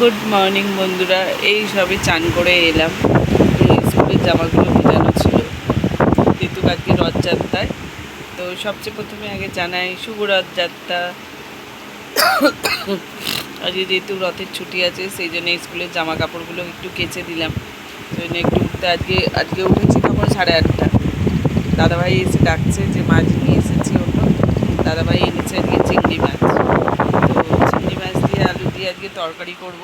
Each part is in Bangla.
গুড মর্নিং বন্ধুরা, এই সবে চান করে এলাম। স্কুলের জামাগুলো ভেজানো ছিল যেহেতু আজকে রথযাত্রায়। তো সবচেয়ে প্রথমে আগে জানাই শুভ রথযাত্রা। আজকে যেহেতু রথের ছুটি আছে সেই জন্য স্কুলের জামা কাপড়গুলো একটু কেচে দিলাম। সেই জন্য একটু উঠতে আজকে উঠেছি তখন 8:30। দাদাভাই এসে ডাকছে যে মাছ নিয়ে এসেছি অন্য। দাদাভাই এনেছে আজকে চিংড়ি মাছ। তো চিংড়ি মাছ দিয়ে আলু দিয়ে আজকে তরকারি করব।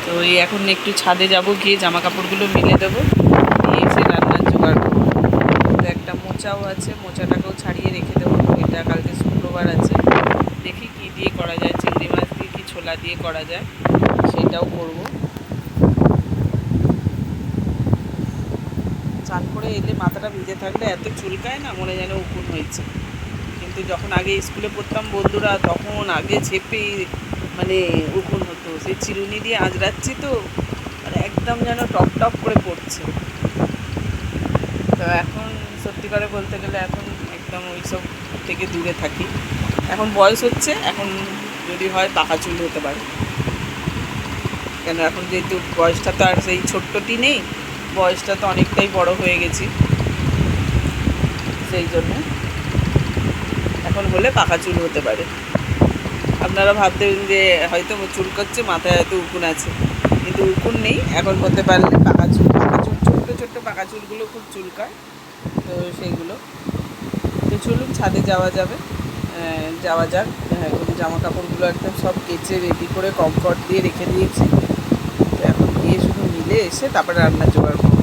তো এই এখন একটু ছাদে যাব, গিয়ে জামা কাপড়গুলো মেলে দেবো, নিয়ে এসে রান্নার জোগাড় করবো। তো একটা মোচাও আছে, মোচাটাকেও ছাড়িয়ে রেখে দেবো। এটা কালকে শুক্রবার আছে, দেখি কি দিয়ে করা যায়, চিংড়ি মাছ দিয়ে কি ছোলা দিয়ে করা যায় সেটাও করব। চান করে এলে মাথাটা ভিজে থাকলে এত চুলকায় না, মনে যেন উকুন হয়েছে। কিন্তু যখন আগে স্কুলে পড়তাম বন্ধুরা, তখন আগে ঝেপে মানে উকুন হতো, সেই চিরুনি দিয়ে আঁচড়াচ্ছি তো আর একদম যেন টপ টপ করে পড়ছে। তো এখন সত্যি করে বলতে গেলে এখন একদম ওইসব থেকে দূরে থাকি। এখন বয়স হচ্ছে, এখন যদি হয় পাকা চুল হতে পারে। কেন এখন যেহেতু বয়সটা তো আর সেই ছোট্টটি নেই, বয়সটা তো অনেকটাই বড় হয়ে গেছি, সেই জন্য এখন হলে পাকা চুল হতে পারে। আপনারা ভাবতেন যে হয়তো চুল করছে, মাথায় হয়তো উকুন আছে, কিন্তু উকুন নেই। এখন বলতে পারলে পাকা চুল ছোট্টো ছোট্টো পাকা চুলগুলো খুব চুলকায়, তো সেইগুলো। তো চলুন ছাদে যাওয়া যাক। জামা কাপড়গুলো একদম সব কেচে রেডি করে কমফর্ট দিয়ে রেখে দিয়েছি। তো এখন গিয়ে শুধু মিলে এসে তারপরে রান্নার জোগাড় করবো।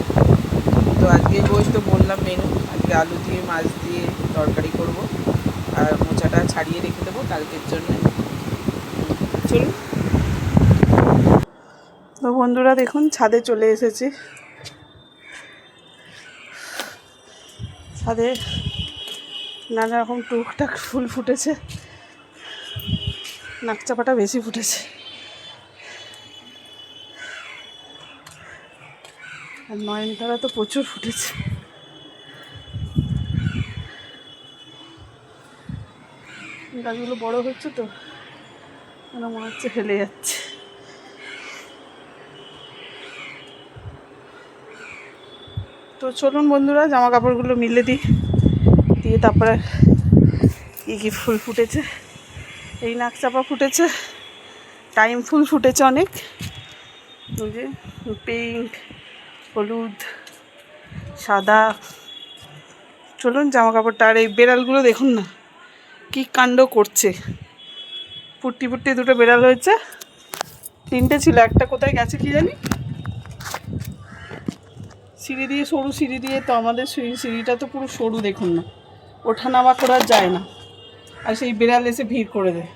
তো আজকে রোজ তো বললাম মেনু, আজকে আলু দিয়ে মাছ দিয়ে তরকারি করব, আর মোচাটা ছাড়িয়ে রেখে দেবো কালকের জন্য। চলুন। তো বন্ধুরা দেখুন, ছাদে চলে এসেছি। ছাদে নানা রকম টুকটাক ফুল ফুটেছে, নাকচাপাটা বেশি ফুটেছে, আর নয়নতারা তো প্রচুর ফুটেছে। গাছগুলো বড় হচ্ছে তো মনে হচ্ছে ফেলে যাচ্ছে। তো চলুন বন্ধুরা, জামা কাপড়গুলো মিলে দিয়ে তারপরে কী ফুল ফুটেছে। এই নাকচাপা ফুটেছে, টাইম ফুল ফুটেছে অনেক, ওই যে পিঙ্ক, হলুদ, সাদা। চলুন জামা কাপড়টা। আর এই বেড়ালগুলো দেখুন না কি কাণ্ড করছে। ফুট্টি দুটো বেড়াল হয়েছে, 3টে ছিল, একটা কোথায় গেছে কি জানি। সিঁড়ি দিয়ে, সরু সিঁড়ি দিয়ে, তো আমাদের সিঁড়িটা তো পুরো সরু, দেখুন না, ওঠা নামা করা যায় না, আর সেই বেড়াল এসে ভিড় করে দেয়।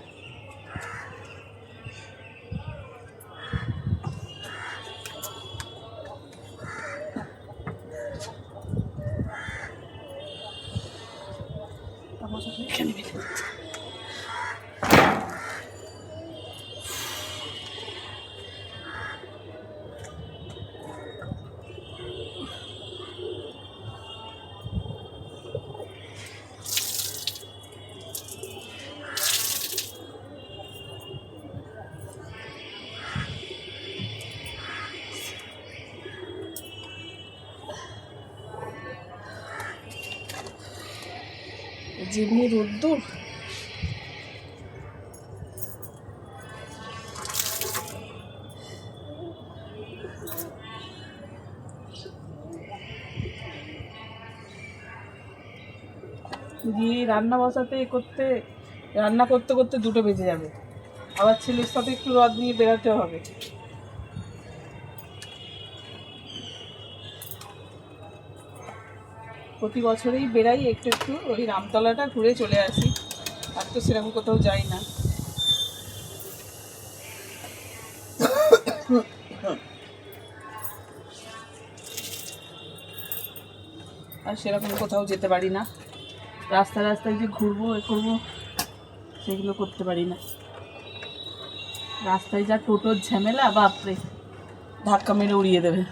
এখানে যেমনি রোদ্দুর, গিয়ে রান্না করতে করতে 2টো বেজে যাবে। আবার ছেলের সাথে একটু রদ নিয়ে বেরোতে হবে। প্রতি বছরেই বেরাই একটু একটু, ওই রামতলাটা ঘুরে চলে আসি, আর তো সেরকম কোথাও যাই না। আর সেরকম কোথাও যেতে পারি না, রাস্তায় যে ঘুরবো এ করবো সেগুলো করতে পারি না। রাস্তায় যা টোটোর ঝামেলা, বাপরে, ধাক্কা মেরে উড়িয়ে দেবে।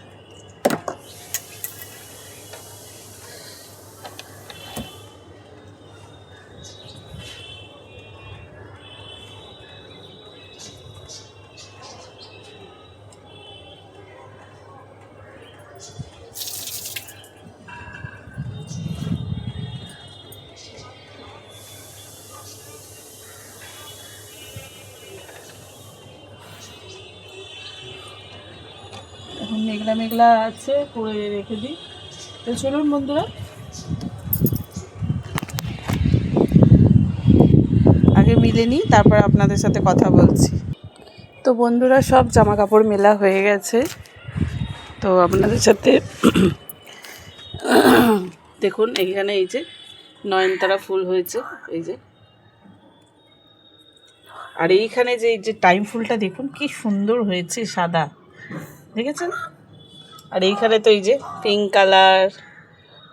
মেঘলা মেঘলা আছে, করে রেখে দিই। তো চলুন বন্ধুরা, আগে মিলে নিই, তারপর আপনাদের সাথে কথা বলছি। তো বন্ধুরা, সব জামা কাপড় মেলা হয়ে গেছে। তো আপনাদের সাথে দেখুন, এইখানে এই যে নয়নতারা ফুল হয়েছে, এই যে। আর এইখানে যে এই যে টাইম ফুলটা দেখুন কি সুন্দর হয়েছে, সাদা, দেখেছেন? আর এইখানে তো এই যে পিঙ্ক কালার,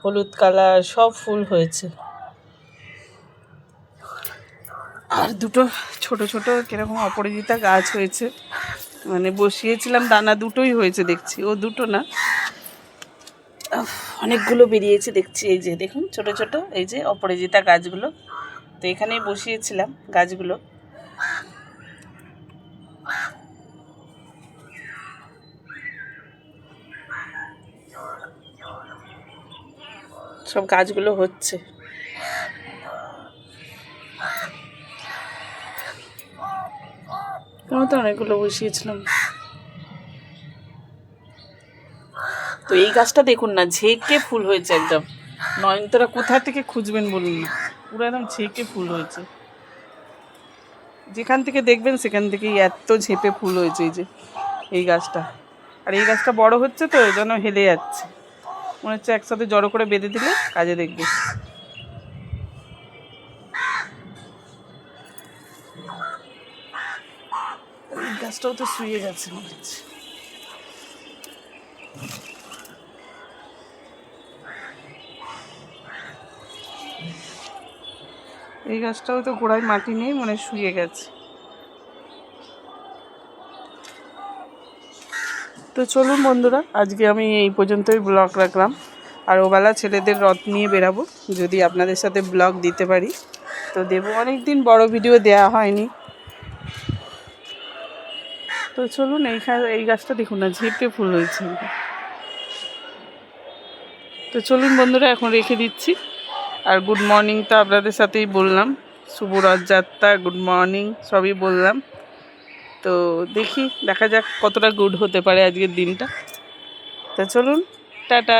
হলুদ কালার সব ফুল হয়েছে। আর দুটো ছোট ছোট কিরকম অপরাজিতা গাছ হয়েছে, মানে বসিয়েছিলাম দানা, দুটোই হয়েছে দেখছি, ও দুটো না, অনেকগুলো বেরিয়েছে দেখছি। এই যে দেখুন ছোট ছোট এই যে অপরাজিতা গাছগুলো, তো এখানেই বসিয়েছিলাম গাছগুলো। সব গাছগুলো হচ্ছে। তো অনেকগুলো বসিয়েছিলাম। তো এই গাছটা দেখুন না, ঝেঁকে ফুল হয়েছে একদম। নয়নতারা কোথা থেকে খুঁজবেন বলুন না, পুরো একদম ঝেঁকে ফুল হয়েছে। যেখান থেকে দেখবেন সেখান থেকেই এত ঝেঁপে ফুল হয়েছে এই যে এই গাছটা। আর এই গাছটা বড় হচ্ছে তো, এই জন্য হেলে যাচ্ছে, মনে হচ্ছে একসাথে জড়ো করে বেঁধে দিলে কাজে দেখবে। এই গাছটাও তো শুয়ে গেছে মনে হচ্ছে। এই গাছটাও তো গোড়ায় মাটি নেই, মানে শুয়ে গেছে। তো চলুন বন্ধুরা, আজকে আমি এই পর্যন্তই ব্লগ রাখলাম। আর ওবেলা ছেলেদের রথ নিয়ে বেরাবো, যদি আপনাদের সাথে ব্লগ দিতে পারি তো দেবো। অনেক দিন বড় ভিডিও দেওয়া হয়নি। তো চলুন, এই গাছটা দেখুন না, ঝেঁপে ফুল হয়েছে। তো চলুন বন্ধুরা, এখন রেখে দিচ্ছি। আর গুড মর্নিং তো আপনাদের সাথেই বললাম, শুভ রথযাত্রা, গুড মর্নিং সবই বললাম। তো দেখা যাক কতটা গুড হতে পারে আজকের দিনটা। তো চলুন, টাটা।